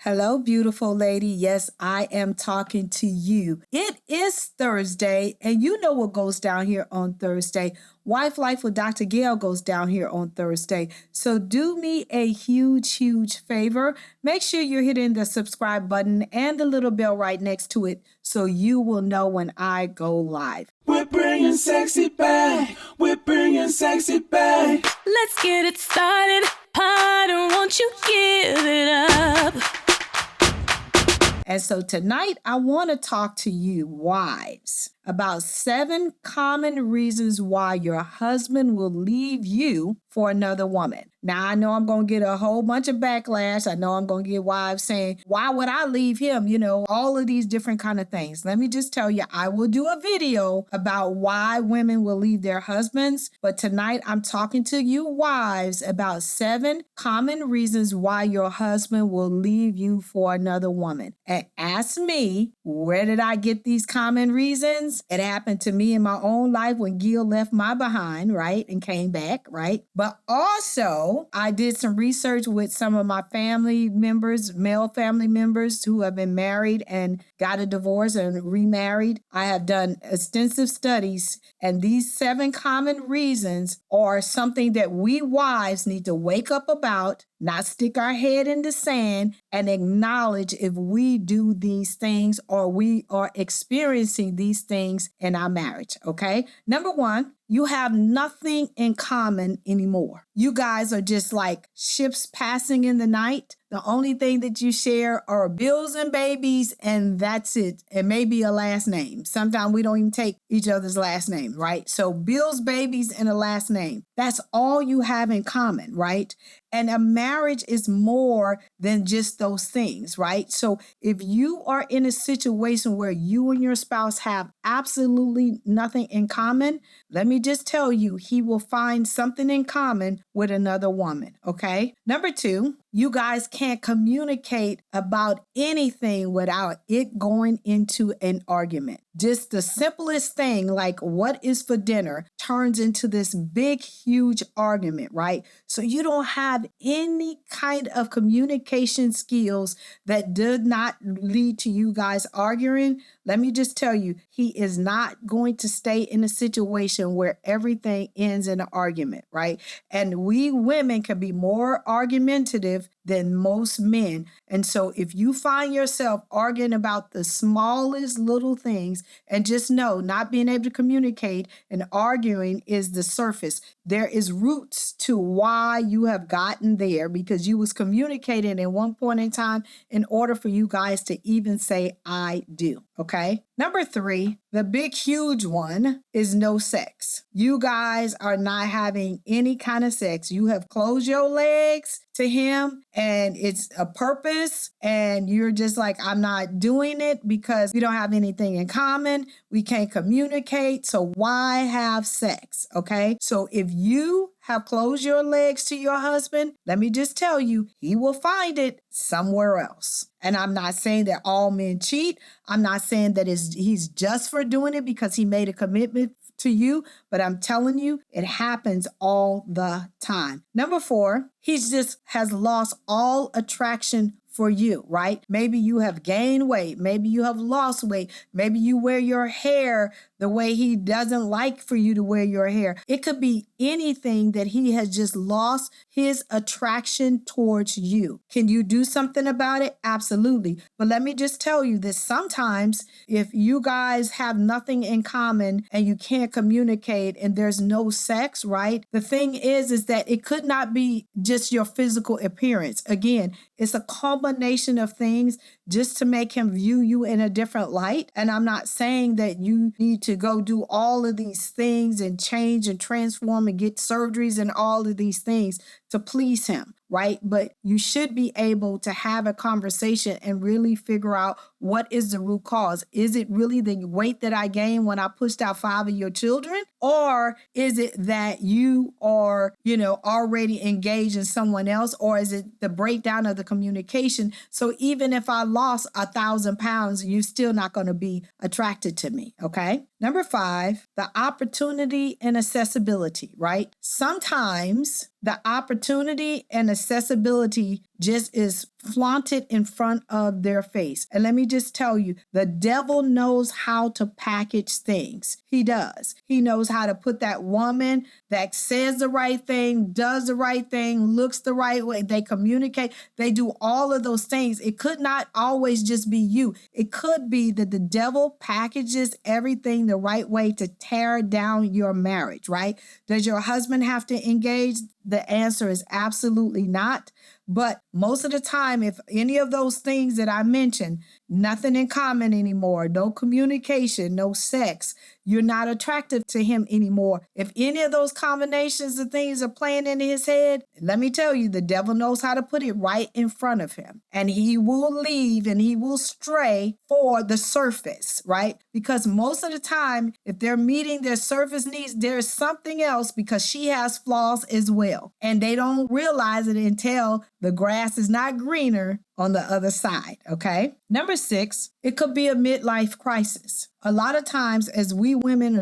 Hello, beautiful lady. Yes, I am talking to you. It is Thursday, and you know what goes down here on Thursday. Wife Life with Dr. Gail goes down here on Thursday. So do me a huge favor. Make sure you're hitting the subscribe button and the little bell right next to it so you will know when I go live. We're bringing sexy back. We're bringing sexy back. Let's get it started. Harder, won't you give it up? And so tonight, I want to talk to you, wives, about 7 common reasons why your husband will leave you for another woman. Now, I know I'm going to get a whole bunch of backlash. I know I'm going to get wives saying, why would I leave him? You know, all of these different kind of things. Let me just tell you, I will do a video about why women will leave their husbands. But tonight, I'm talking to you wives about 7 common reasons why your husband will leave you for another woman. And ask me, where did I get these common reasons? It happened to me in my own life when Gil left my behind, right? And came back, right? But also, I did some research with some of my family members, male family members who have been married and got a divorce and remarried. I have done extensive studies, and these 7 common reasons are something that we wives need to wake up about, not stick our head in the sand, and acknowledge if we do these things or we are experiencing these things in our marriage, okay? Number 1, you have nothing in common anymore. You guys are just like ships passing in the night. The only thing that you share are bills and babies, and that's it. And maybe a last name. Sometimes we don't even take each other's last name, right? So bills, babies, and a last name. That's all you have in common, right? And a marriage is more than just those things, right? So if you are in a situation where you and your spouse have absolutely nothing in common, let me just tell you, he will find something in common with another woman, okay? Number 2, you guys can't communicate about anything without it going into an argument. Just the simplest thing, like what is for dinner, turns into this big, huge argument, right? So you don't have any kind of communication skills that did not lead to you guys arguing. Let me just tell you, he is not going to stay in a situation where everything ends in an argument, right? And we women can be more argumentative than most men. And so if you find yourself arguing about the smallest little things, and just know, not being able to communicate and arguing is the surface. There is roots to why you have gotten there, because you was communicating at one point in time in order for you guys to even say, I do. Okay. Number 3, the big, huge one is no sex. You guys are not having any kind of sex. You have closed your legs to him and it's a purpose, and you're just like, I'm not doing it because we don't have anything in common. We can't communicate. So why have sex? Okay. So if you have closed your legs to your husband, let me just tell you, he will find it somewhere else. And I'm not saying that all men cheat. I'm not saying that he's just for doing it because he made a commitment to you, but I'm telling you, it happens all the time. Number 4, he just has lost all attraction for you, right? Maybe you have gained weight. Maybe you have lost weight. Maybe you wear your hair the way he doesn't like for you to wear your hair. It could be anything that he has just lost his attraction towards you. Can you do something about it? Absolutely. But let me just tell you that sometimes if you guys have nothing in common and you can't communicate and there's no sex, right? The thing is that it could not be just your physical appearance. Again, it's a combination of things just to make him view you in a different light. And I'm not saying that you need to go do all of these things and change and transform and get surgeries and all of these things to please him, right? But you should be able to have a conversation and really figure out what is the root cause. Is it really the weight that I gained when I pushed out 5 of your children? Or is it that you are, already engaged in someone else? Or is it the breakdown of the communication? So even if I lost 1,000 pounds, you're still not going to be attracted to me, okay? Number 5, the opportunity and accessibility, right? Sometimes the opportunity and accessibility just is flaunted in front of their face. And let me just tell you, the devil knows how to package things. He does. He knows how to put that woman that says the right thing, does the right thing, looks the right way. They communicate. They do all of those things. It could not always just be you. It could be that the devil packages everything the right way to tear down your marriage, right? Does your husband have to engage? The answer is absolutely not. But most of the time, if any of those things that I mentioned, nothing in common anymore, no communication, no sex, you're not attractive to him anymore. If any of those combinations of things are playing in his head, let me tell you, the devil knows how to put it right in front of him. And he will leave and he will stray for the surface, right? Because most of the time, if they're meeting their surface needs, there's something else because she has flaws as well. And they don't realize it until the grass is not greener on the other side, okay? Number 6, it could be a midlife crisis. A lot of times as we women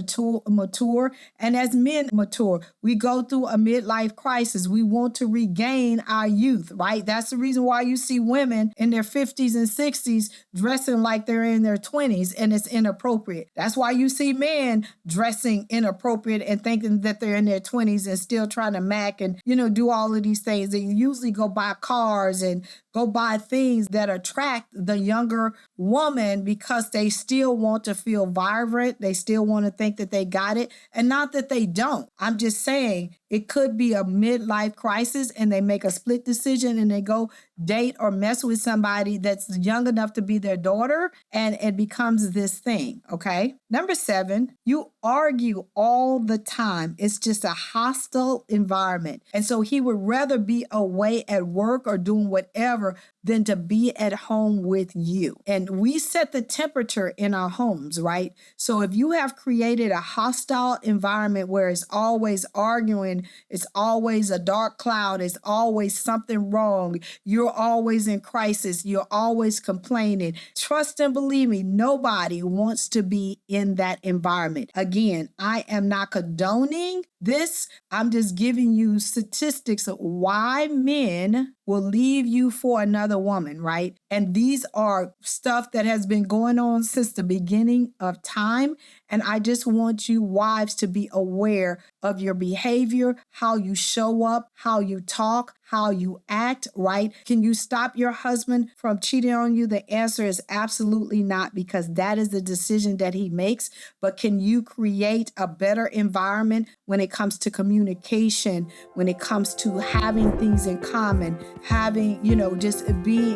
mature and as men mature, we go through a midlife crisis. We want to regain our youth, right? That's the reason why you see women in their 50s and 60s dressing like they're in their 20s and it's inappropriate. That's why you see men dressing inappropriate and thinking that they're in their 20s and still trying to mac and, do all of these things. They usually go buy cars and go buy things that attract the younger woman because they still want to feel vibrant. They still want to think that they got it. And not that they don't. I'm just saying it could be a midlife crisis and they make a split decision and they go date or mess with somebody that's young enough to be their daughter and it becomes this thing, okay? Number 7, you argue all the time. It's just a hostile environment. And so he would rather be away at work or doing whatever than to be at home with you. And we set the temperature in our homes, right? So if you have created a hostile environment where it's always arguing, it's always a dark cloud, it's always something wrong, you're always in crisis, you're always complaining, trust and believe me, nobody wants to be in that environment. Again, I am not condoning this. I'm just giving you statistics of why men will leave you for another woman, right? And these are stuff that has been going on since the beginning of time. And I just want you wives to be aware of your behavior, how you show up, how you talk, how you act, right? Can you stop your husband from cheating on you? The answer is absolutely not, because that is the decision that he makes. But can you create a better environment when it comes to communication, when it comes to having things in common, having,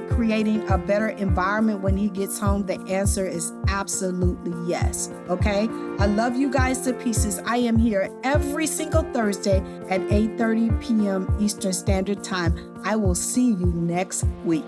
creating a better environment when he gets home? The answer is absolutely yes. Okay. I love you guys to pieces. I am here every single Thursday at 8:30 p.m. Eastern Standard Time. I will see you next week.